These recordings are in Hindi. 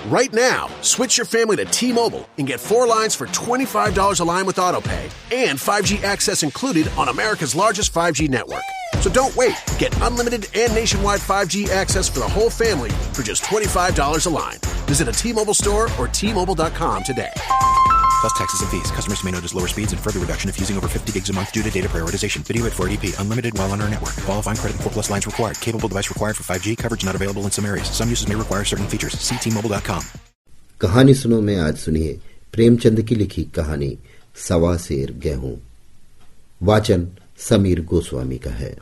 Right now, switch your family to T-Mobile and get 4 lines for $25 a line with AutoPay and 5G access included on America's largest 5G network. So don't wait. Get unlimited and nationwide 5G access for the whole family for just $25 a line. Visit a T-Mobile store or T-Mobile.com today. Plus taxes and fees. Customers may notice lower speeds and further reduction if using over 50 gigs a month due to data prioritization. Video at 480p. Unlimited while on our network. Qualifying credit and 4+ lines required. Capable device required for 5G. Coverage not available in some areas. Some uses may require certain features. See T-Mobile.com. कहानी सुनो में आज सुनिए प्रेमचंद की लिखी कहानी सवा सेर गेहूं। वाचन समीर गोस्वामी का है।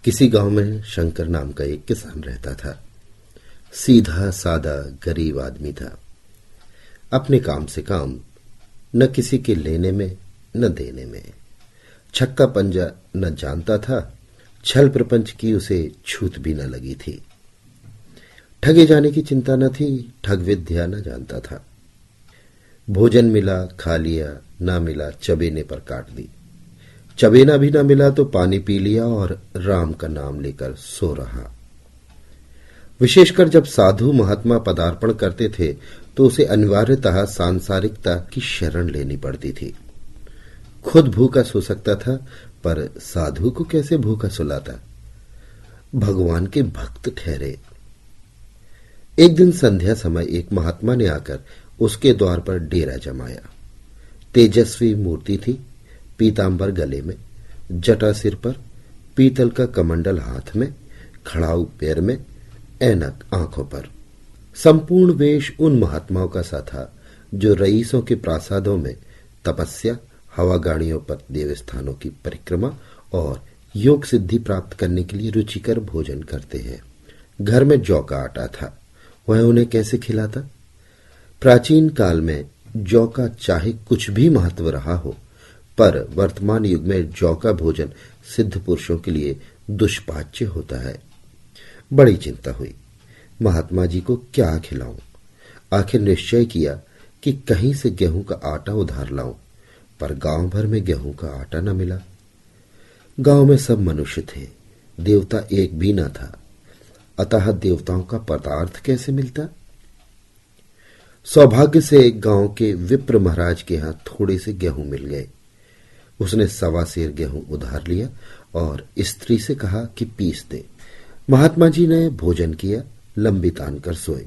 किसी गांव में शंकर नाम का एक किसान रहता था। सीधा सादा गरीब आदमी था। अपने काम से काम, न किसी के लेने में न देने में। छक्का पंजा न जानता था। छल प्रपंच की उसे छूत भी न लगी थी। ठगे जाने की चिंता न थी। ठग विद्या न जानता था। भोजन मिला खा लिया, ना मिला चबेने पर काट दी। चबेना भी ना मिला तो पानी पी लिया और राम का नाम लेकर सो रहा। विशेषकर जब साधु महात्मा पदार्पण करते थे तो उसे अनिवार्यतः सांसारिकता की शरण लेनी पड़ती थी। खुद भूखा सो सकता था, पर साधु को कैसे भूखा सुलाता? भगवान के भक्त ठहरे। एक दिन संध्या समय एक महात्मा ने आकर उसके द्वार पर डेरा जमाया। तेजस्वी मूर्ति थी। पीतांबर गले में, जटा सिर पर, पीतल का कमंडल हाथ में, खड़ाऊ पैर में, ऐनक आंखों पर। संपूर्ण वेश उन महात्माओं का सा था जो रईसों के प्रासादों में तपस्या, हवागाड़ियों पर देवस्थानों की परिक्रमा और योग सिद्धि प्राप्त करने के लिए रुचिकर भोजन करते हैं। घर में जौ का आटा था। वह उन्हें कैसे खिलाता? प्राचीन काल में जौ का चाहे कुछ भी महत्व रहा हो, पर वर्तमान युग में जौ का भोजन सिद्ध पुरुषों के लिए दुष्पाच्य होता है। बड़ी चिंता हुई, महात्मा जी को क्या खिलाऊं? आखिर निश्चय किया कि कहीं से गेहूं का आटा उधार लाऊं, पर गांव भर में गेहूं का आटा न मिला। गांव में सब मनुष्य थे, देवता एक भी न था। अतः देवताओं का पदार्थ कैसे मिलता? सौभाग्य से गांव के विप्र महाराज के यहां थोड़े से गेहूं मिल गए। उसने सवा सेर गेहूं उधार लिया और स्त्री से कहा कि पीस दे। महात्मा जी ने भोजन किया, लंबी तान कर सोए।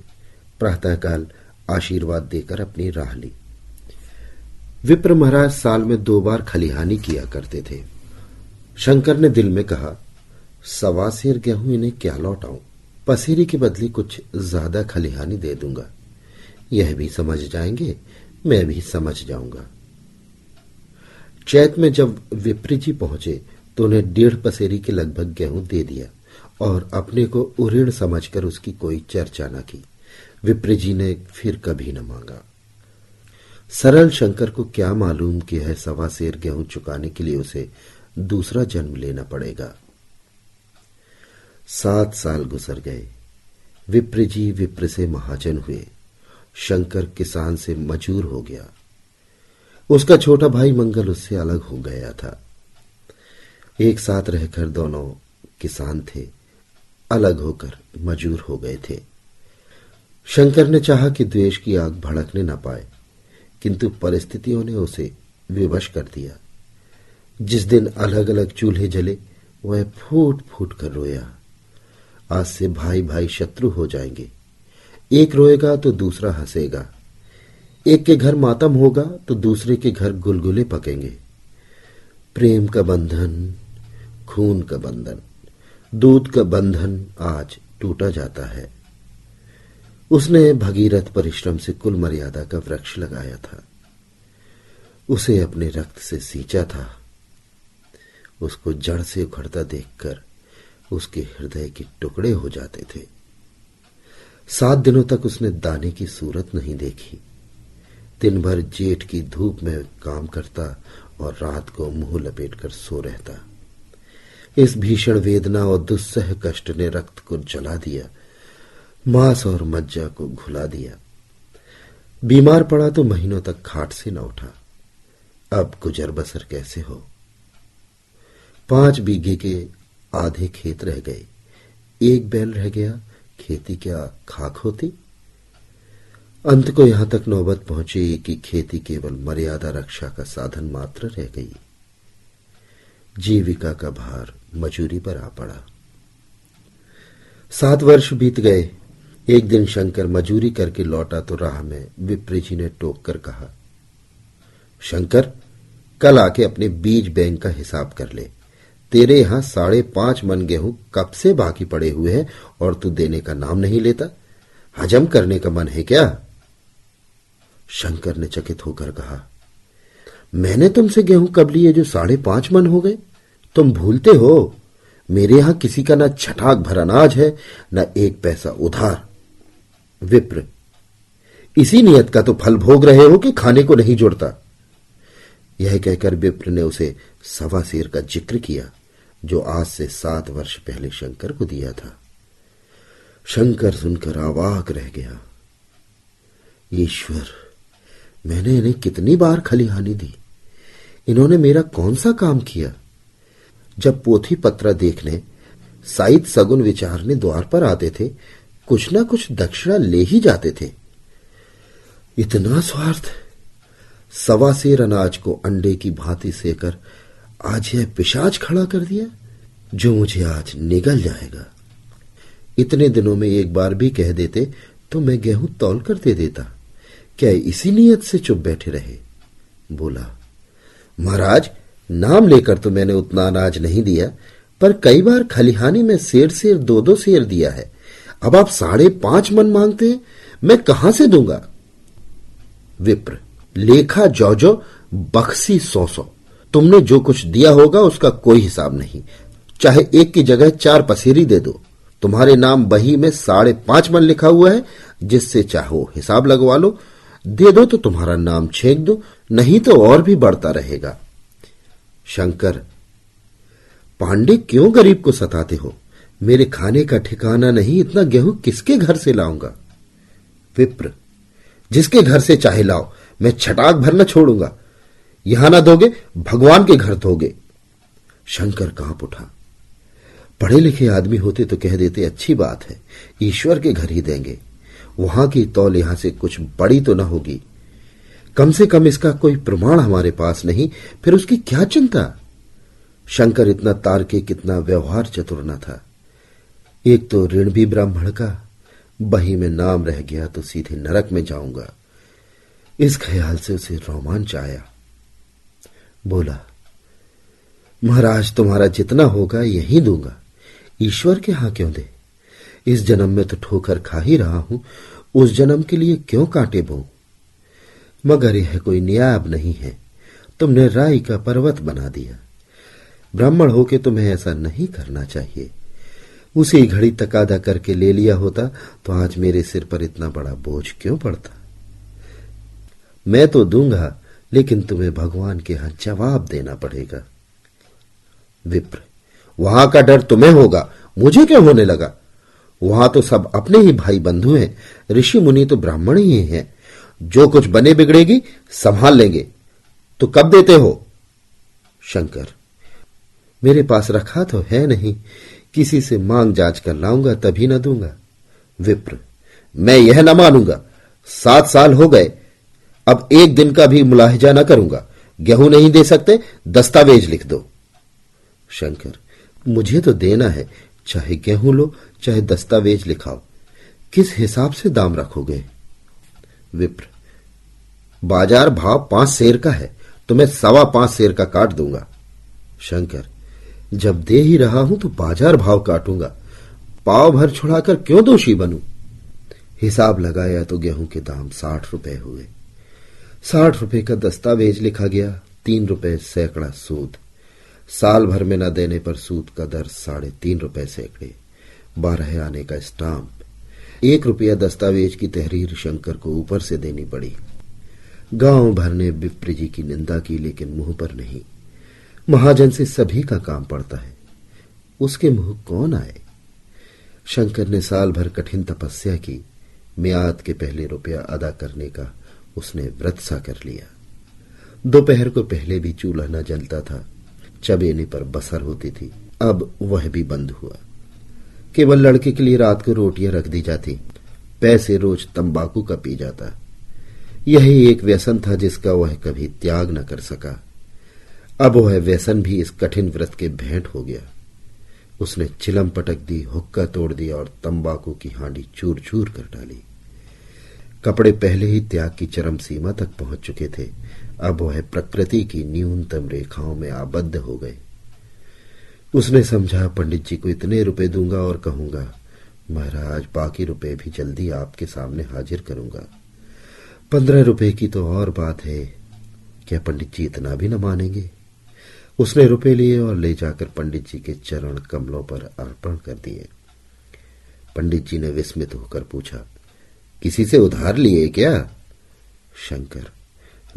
प्रातःकाल आशीर्वाद देकर अपनी राह ली। विप्र महाराज साल में 2 बार खलिहानी किया करते थे। शंकर ने दिल में कहा, सवा सेर गेहूं इन्हें क्या लौटाऊं? पसेरी के बदले कुछ ज्यादा खलिहानी दे दूंगा। यह भी समझ जाएंगे, मैं भी समझ जाऊंगा। चैत में जब विप्र जी पहुंचे तो उन्हें 1.5 पसेरी के लगभग गेहूं दे दिया और अपने को उऋण समझकर उसकी कोई चर्चा न की। विप्र जी ने फिर कभी न मांगा। सरल शंकर को क्या मालूम कि यह सवा सेर गेहूं चुकाने के लिए उसे दूसरा जन्म लेना पड़ेगा। 7 साल गुजर गए। विप्र जी विप्र से महाजन हुए। शंकर किसान से मजूर हो गया। उसका छोटा भाई मंगल उससे अलग हो गया था। एक साथ रहकर दोनों किसान थे, अलग होकर मजूर हो गए थे। शंकर ने चाहा कि द्वेष की आग भड़कने न पाए, किंतु परिस्थितियों ने उसे विवश कर दिया। जिस दिन अलग अलग चूल्हे जले, वह फूट फूट कर रोया। आज से भाई भाई शत्रु हो जाएंगे। एक रोएगा तो दूसरा हंसेगा। एक के घर मातम होगा तो दूसरे के घर गुलगुले पकेंगे। प्रेम का बंधन, खून का बंधन, दूध का बंधन आज टूटा जाता है। उसने भगीरथ परिश्रम से कुल मर्यादा का वृक्ष लगाया था। उसे अपने रक्त से सींचा था। उसको जड़ से उखड़ता देखकर उसके हृदय के टुकड़े हो जाते थे। 7 दिनों तक उसने दाने की सूरत नहीं देखी। दिन भर जेठ की धूप में काम करता और रात को मुंह लपेटकर सो रहता। इस भीषण वेदना और दुस्सह कष्ट ने रक्त को जला दिया, मांस और मज्जा को घुला दिया। बीमार पड़ा तो महीनों तक खाट से न उठा। अब गुजर बसर कैसे हो? 5 बीघे के आधे खेत रह गए। 1 बैल रह गया। खेती क्या खाक होती? अंत को यहां तक नौबत पहुंची कि खेती केवल मर्यादा रक्षा का साधन मात्र रह गई। जीविका का भार मजूरी पर आ पड़ा। 7 वर्ष बीत गए। एक दिन शंकर मजूरी करके लौटा तो राह में विप्र जी ने टोक कर कहा, शंकर, कल आके अपने बीज बैंक का हिसाब कर ले। तेरे यहां 5.5 मन गेहूं कब से बाकी पड़े हुए हैं और तू देने का नाम नहीं लेता। हजम करने का मन है क्या? शंकर ने चकित होकर कहा, मैंने तुमसे गेहूं कब लिए जो 5.5 मन हो गए? तुम भूलते हो, मेरे यहां किसी का न छठाक भर अनाज है, न 1 पैसा उधार। विप्र, इसी नियत का तो फल भोग रहे हो कि खाने को नहीं जुड़ता। यह कहकर विप्र ने उसे 1.25 सेर का जिक्र किया जो आज से 7 वर्ष पहले शंकर को दिया था। शंकर सुनकर अवाक रह गया। ईश्वर, मैंने इन्हें कितनी बार खलिहानी दी, इन्होंने मेरा कौन सा काम किया? जब पोथी पत्रा देखने, साइद सगुन विचारने द्वार पर आते थे, कुछ ना कुछ दक्षिणा ले ही जाते थे। इतना स्वार्थ! 1.25 सेर अनाज को अंडे की भांति सेकर आज यह पिशाच खड़ा कर दिया जो मुझे आज निगल जाएगा। इतने दिनों में एक बार भी कह देते तो मैं गेहूं तौल कर दे देता। क्या इसी नियत से चुप बैठे रहे? बोला, महाराज, नाम लेकर तो मैंने उतना अनाज नहीं दिया, पर कई बार खलिहानी में 1.5 सेर 2-2 सेर दिया है। अब आप 5.5 मन मांगते हैं, मैं कहां से दूंगा? विप्र, लेखा जो बख्शी 100-100। तुमने जो कुछ दिया होगा उसका कोई हिसाब नहीं। चाहे 1 की जगह 4 पसेरी दे दो। तुम्हारे नाम बही में 5.5 मन लिखा हुआ है, जिससे चाहो हिसाब लगवा लो। दे दो तो तुम्हारा नाम छेक दो, नहीं तो और भी बढ़ता रहेगा। शंकर, पांडे क्यों गरीब को सताते हो? मेरे खाने का ठिकाना नहीं, इतना गेहूं किसके घर से लाऊंगा? विप्र, जिसके घर से चाहे लाओ, मैं छटाक भर न छोड़ूंगा। यहां ना दोगे, भगवान के घर दोगे। शंकर कांप उठा। पढ़े लिखे आदमी होते तो कह देते, अच्छी बात है, ईश्वर के घर ही देंगे। वहां की तौल यहां से कुछ बड़ी तो न होगी। कम से कम इसका कोई प्रमाण हमारे पास नहीं, फिर उसकी क्या चिंता? शंकर इतना तार्किक, इतना व्यवहार चतुर न था। एक तो ऋण भी ब्राह्मण का, बही में नाम रह गया तो सीधे नरक में जाऊंगा। इस ख्याल से उसे रोमांच आया। बोला, महाराज, तुम्हारा जितना होगा यही दूंगा। ईश्वर के हां क्यों दे? इस जन्म में तो ठोकर खा ही रहा हूं, उस जन्म के लिए क्यों कांटे बोऊं? मगर यह कोई न्याय अब नहीं है। तुमने राई का पर्वत बना दिया। ब्राह्मण होके तुम्हें ऐसा नहीं करना चाहिए। उसी घड़ी तकादा करके ले लिया होता तो आज मेरे सिर पर इतना बड़ा बोझ क्यों पड़ता? मैं तो दूंगा, लेकिन तुम्हें भगवान के यहां जवाब देना पड़ेगा। विप्र, वहां का डर तुम्हें होगा, मुझे क्यों होने लगा? वहां तो सब अपने ही भाई बंधु हैं, ऋषि मुनि तो ब्राह्मण ही हैं। जो कुछ बने बिगड़ेगी संभाल लेंगे। तो कब देते हो? शंकर, मेरे पास रखा तो है नहीं, किसी से मांग जांच कर लाऊंगा तभी न दूंगा। विप्र, मैं यह न मानूंगा। 7 साल हो गए, अब 1 दिन का भी मुलाहिजा न करूंगा। गेहूं नहीं दे सकते, दस्तावेज लिख दो। शंकर, मुझे तो देना है, चाहे गेहूं लो चाहे दस्तावेज लिखाओ। किस हिसाब से दाम रखोगे? विप्र, बाजार भाव 5 सेर का है, तो मैं 5.25 सेर का काट दूंगा। शंकर, जब दे ही रहा हूं तो बाजार भाव काटूंगा, पाव भर छुड़ाकर क्यों दोषी बनूं? हिसाब लगाया तो गेहूं के दाम 60 रुपए हुए। 60 रुपए का दस्तावेज लिखा गया, 3 रुपए सैकड़ा सूद। साल भर में न देने पर सूद का दर 3.5 रुपए सैकड़े, 12 आने का स्टाम्प। 1 रुपया दस्तावेज की तहरीर शंकर को ऊपर से देनी पड़ी। गांव भर ने विप्र जी की निंदा की, लेकिन मुंह पर नहीं। महाजन से सभी का काम पड़ता है, उसके मुंह कौन आए? शंकर ने साल भर कठिन तपस्या की। मियाद के पहले रुपया अदा करने का उसने व्रत सा कर लिया। दोपहर को पहले भी चूल्हा न जलता था, चबेने पर बसर होती थी, अब वह भी बंद हुआ। केवल लड़के के लिए रात को रोटियां रख दी जाती। पैसे रोज तंबाकू का पी जाता। यही एक व्यसन था जिसका वह कभी त्याग न कर सका। अब वह व्यसन भी इस कठिन व्रत के भेंट हो गया। उसने चिलम पटक दी, हुक्का तोड़ दिया और तंबाकू की हांडी चूर चूर कर डाली। कपड़े पहले ही त्याग की चरम सीमा तक पहुंच चुके थे, अब वह प्रकृति की न्यूनतम रेखाओं में आबद्ध हो गए। उसने समझा, पंडित जी को इतने रुपए दूंगा और कहूंगा, महाराज बाकी रुपए भी जल्दी आपके सामने हाजिर करूंगा। 15 रुपए की तो और बात है, क्या पंडित जी इतना भी न मानेंगे? उसने रुपए लिए और ले जाकर पंडित जी के चरण कमलों पर अर्पण कर दिए। पंडित जी ने विस्मित होकर पूछा, किसी से उधार लिए क्या? शंकर,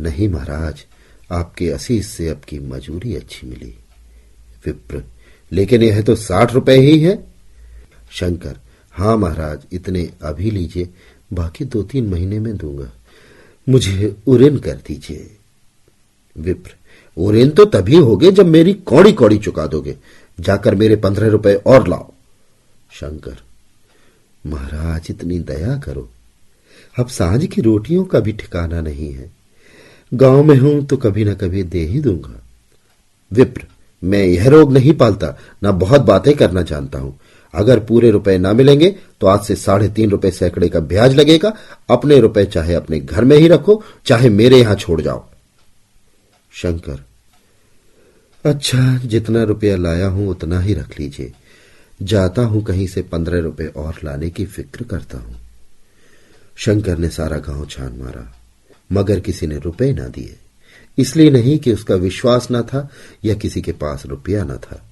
नहीं महाराज, आपके असीस से अब की मजूरी अच्छी मिली। विप्र, लेकिन यह तो 60 रुपए ही है। शंकर, हाँ महाराज, इतने अभी लीजिए, बाकी 2-3 महीने में दूंगा। मुझे उरेन कर दीजिए। विप्र, उरेन तो तभी होगे जब मेरी कौड़ी कौड़ी चुका दोगे। जाकर मेरे 15 रुपए और लाओ। शंकर, महाराज इतनी दया करो, अब सांझ की रोटियों का भी ठिकाना नहीं है। गांव में हूं तो कभी न कभी दे ही दूंगा। विप्र, मैं यह रोग नहीं पालता, न बहुत बातें करना जानता हूं। अगर पूरे रुपए ना मिलेंगे तो आज से 3.5 रुपए सैकड़े का ब्याज लगेगा। अपने रुपए चाहे अपने घर में ही रखो, चाहे मेरे यहां छोड़ जाओ। शंकर, अच्छा, जितना रुपया लाया हूं उतना ही रख लीजिए। जाता हूं कहीं से 15 रुपए और लाने की फिक्र करता हूं। शंकर ने सारा गांव छान मारा, मगर किसी ने रुपए ना दिए। इसलिए नहीं कि उसका विश्वास न था या किसी के पास रुपया न था,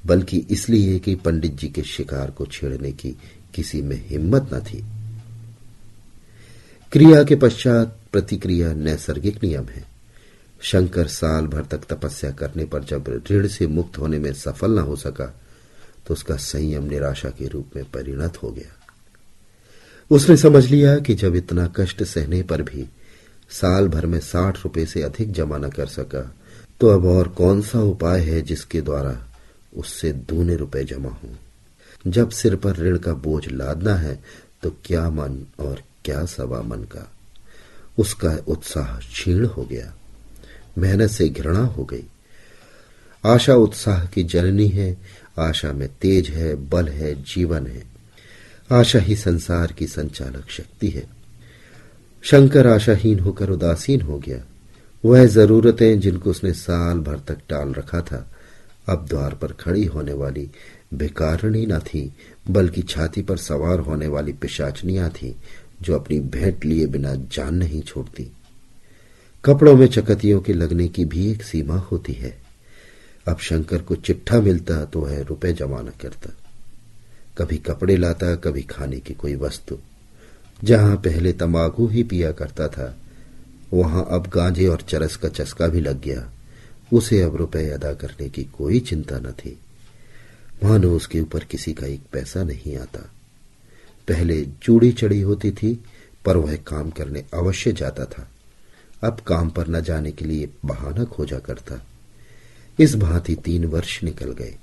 बल्कि इसलिए कि पंडित जी के शिकार को छेड़ने की किसी में हिम्मत न थी। क्रिया के पश्चात प्रतिक्रिया नैसर्गिक नियम है। शंकर साल भर तक तपस्या करने पर जब ऋण से मुक्त होने में सफल न हो सका तो उसका संयम निराशा के रूप में परिणत हो गया। उसने समझ लिया कि जब इतना कष्ट सहने पर भी साल भर में 60 रुपए से अधिक जमा न कर सका तो अब और कौन सा उपाय है जिसके द्वारा उससे दूने रुपए जमा हों। जब सिर पर ऋण का बोझ लादना है तो क्या मन और क्या सवा मन का। उसका उत्साह क्षीण हो गया, मेहनत से घृणा हो गई। आशा उत्साह की जननी है, आशा में तेज है, बल है, जीवन है। आशा ही संसार की संचालक शक्ति है। शंकर आशाहीन होकर उदासीन हो गया। वह जरूरतें जिनको उसने साल भर तक टाल रखा था अब द्वार पर खड़ी होने वाली भिखारिणी न थी, बल्कि छाती पर सवार होने वाली पिशाचनियां थी जो अपनी भेंट लिए बिना जान नहीं छोड़ती। कपड़ों में चकतियों के लगने की भी एक सीमा होती है। अब शंकर को चिट्ठा मिलता तो वह रुपए जमा न करता। कभी कपड़े लाता, कभी खाने की कोई वस्तु। जहां पहले तंबाकू ही पिया करता था वहां अब गांजे और चरस का चस्का भी लग गया। उसे अब रुपए अदा करने की कोई चिंता न थी, मानो उसके ऊपर किसी का एक पैसा नहीं आता। पहले चूड़ी चढ़ी होती थी पर वह काम करने अवश्य जाता था, अब काम पर न जाने के लिए बहाना खोजा करता। इस भांति 3 वर्ष निकल गए।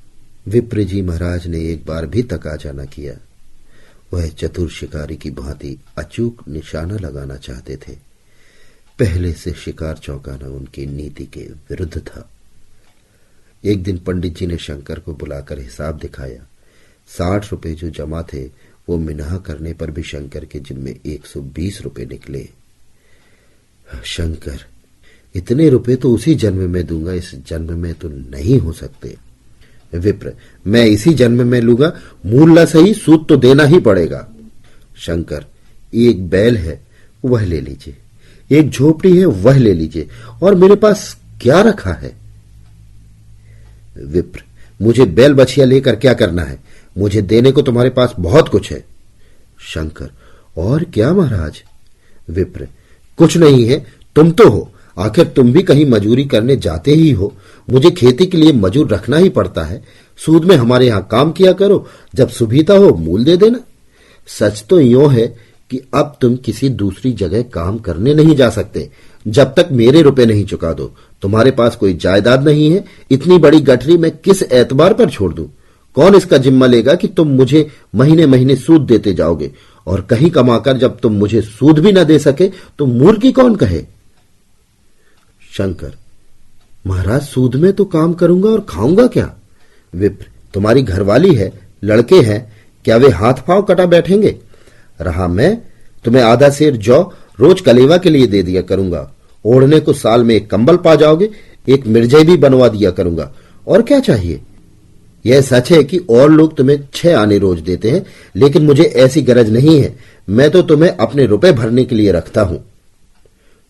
विप्र जी महाराज ने एक बार भी तकाजा न किया। वह चतुर शिकारी की भांति अचूक निशाना लगाना चाहते थे। पहले से शिकार चौंकाना उनकी नीति के विरुद्ध था। एक दिन पंडित जी ने शंकर को बुलाकर हिसाब दिखाया। 60 रुपए जो जमा थे वो मिनाह करने पर भी शंकर के जिम्मे 120 रुपए निकले। शंकर, इतने रुपए तो उसी जन्म में दूंगा, इस जन्म में तो नहीं हो सकते। विप्र, मैं इसी जन्म में लूंगा, मूल न सही सूद तो देना ही पड़ेगा। शंकर, एक बैल है वह ले लीजिए, एक झोपड़ी है वह ले लीजिए, और मेरे पास क्या रखा है? विप्र, मुझे बैल बछिया लेकर क्या करना है? मुझे देने को तुम्हारे पास बहुत कुछ है। शंकर, और क्या महाराज? विप्र, कुछ नहीं है, तुम तो हो, आखिर तुम भी कहीं मजूरी करने जाते ही हो। मुझे खेती के लिए मजूर रखना ही पड़ता है। सूद में हमारे यहां काम किया करो, जब सुविधा हो मूल दे देना। सच तो यूं है कि अब तुम किसी दूसरी जगह काम करने नहीं जा सकते जब तक मेरे रुपए नहीं चुका दो। तुम्हारे पास कोई जायदाद नहीं है, इतनी बड़ी गठरी मैं किस एतबार पर छोड़ दूं? कौन इसका जिम्मा लेगा कि तुम मुझे महीने महीने सूद देते जाओगे और कहीं कमाकर जब तुम मुझे सूद भी न दे सके तो मूर्खी कौन कहे? शंकर, महाराज सूद में तो काम करूंगा और खाऊंगा क्या? विप्र, तुम्हारी घरवाली है, लड़के हैं, क्या वे हाथ पांव कटा बैठेंगे? रहा मैं, तुम्हें आधा सेर जौ रोज कलेवा के लिए दे दिया करूंगा, ओढ़ने को साल में एक कंबल पा जाओगे, एक मिर्जई भी बनवा दिया करूंगा, और क्या चाहिए? यह सच है कि और लोग तुम्हें 6 आने रोज देते हैं, लेकिन मुझे ऐसी गरज नहीं है, मैं तो तुम्हें अपने रुपए भरने के लिए रखता हूं।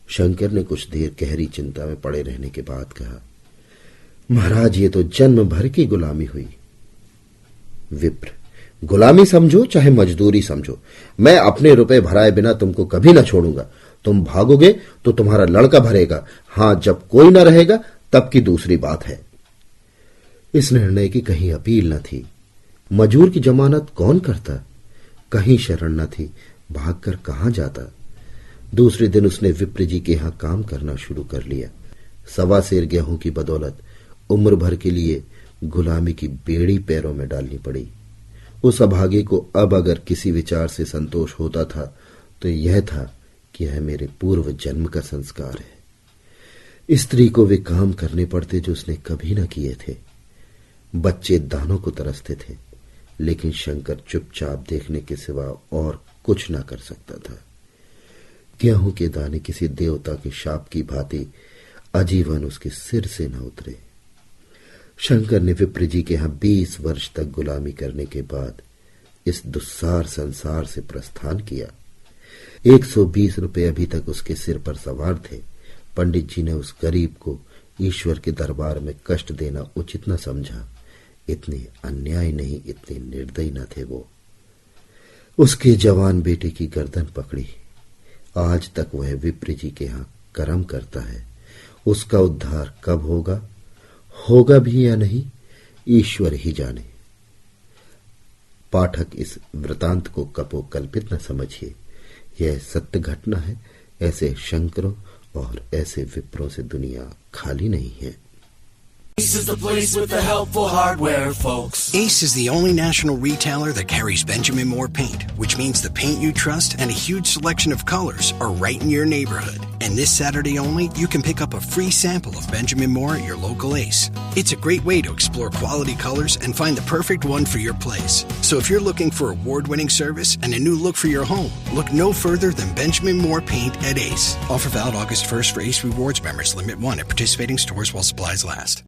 शंकर ने कुछ देर गहरी चिंता में पड़े रहने के बाद कहा, महाराज ये तो जन्म भर की गुलामी हुई। विप्र, गुलामी समझो चाहे मजदूरी समझो, मैं अपने रुपए भराए बिना तुमको कभी न छोड़ूंगा। तुम भागोगे तो तुम्हारा लड़का भरेगा, हां जब कोई न रहेगा तब की दूसरी बात है। इस निर्णय की कहीं अपील न थी। मजूर की जमानत कौन करता? कहीं शरण न थी, भागकर कहां जाता? दूसरे दिन उसने विप्र जी के यहां काम करना शुरू कर लिया। 1.25 सेर गेहूं की बदौलत उम्र भर के लिए गुलामी की बेड़ी पैरों में डालनी पड़ी। उस अभागे को अब अगर किसी विचार से संतोष होता था तो यह था कि यह मेरे पूर्व जन्म का संस्कार है। स्त्री को वे काम करने पड़ते जो उसने कभी न किए थे। बच्चे दानों को तरसते थे, लेकिन शंकर चुपचाप देखने के सिवा और कुछ न कर सकता था। गेहूं के दाने किसी देवता के शाप की भांति आजीवन उसके सिर से न उतरे। शंकर ने विप्र जी के यहां 20 वर्ष तक गुलामी करने के बाद इस दुस्सार संसार से प्रस्थान किया। 120 रुपए अभी तक उसके सिर पर सवार थे। पंडित जी ने उस गरीब को ईश्वर के दरबार में कष्ट देना उचित न समझा। इतने अन्याय नहीं, इतने निर्दयी न थे वो। उसके जवान बेटे की गर्दन पकड़ी। आज तक वह विप्र जी के यहां कर्म करता है। उसका उद्धार कब होगा भी या नहीं, ईश्वर ही जाने। पाठक इस वृतांत को कपोकल्पित न समझिए, यह सत्य घटना है। ऐसे शंकरों और ऐसे विप्रों से दुनिया खाली नहीं है। Ace is the place with the helpful hardware, folks. Ace is the only national retailer that carries Benjamin Moore paint, which means the paint you trust and a huge selection of colors are right in your neighborhood. And this Saturday only, you can pick up a free sample of Benjamin Moore at your local Ace. It's a great way to explore quality colors and find the perfect one for your place. So if you're looking for award-winning service and a new look for your home, look no further than Benjamin Moore paint at Ace. Offer valid August 1st for Ace Rewards members. Limit 1 at participating stores while supplies last.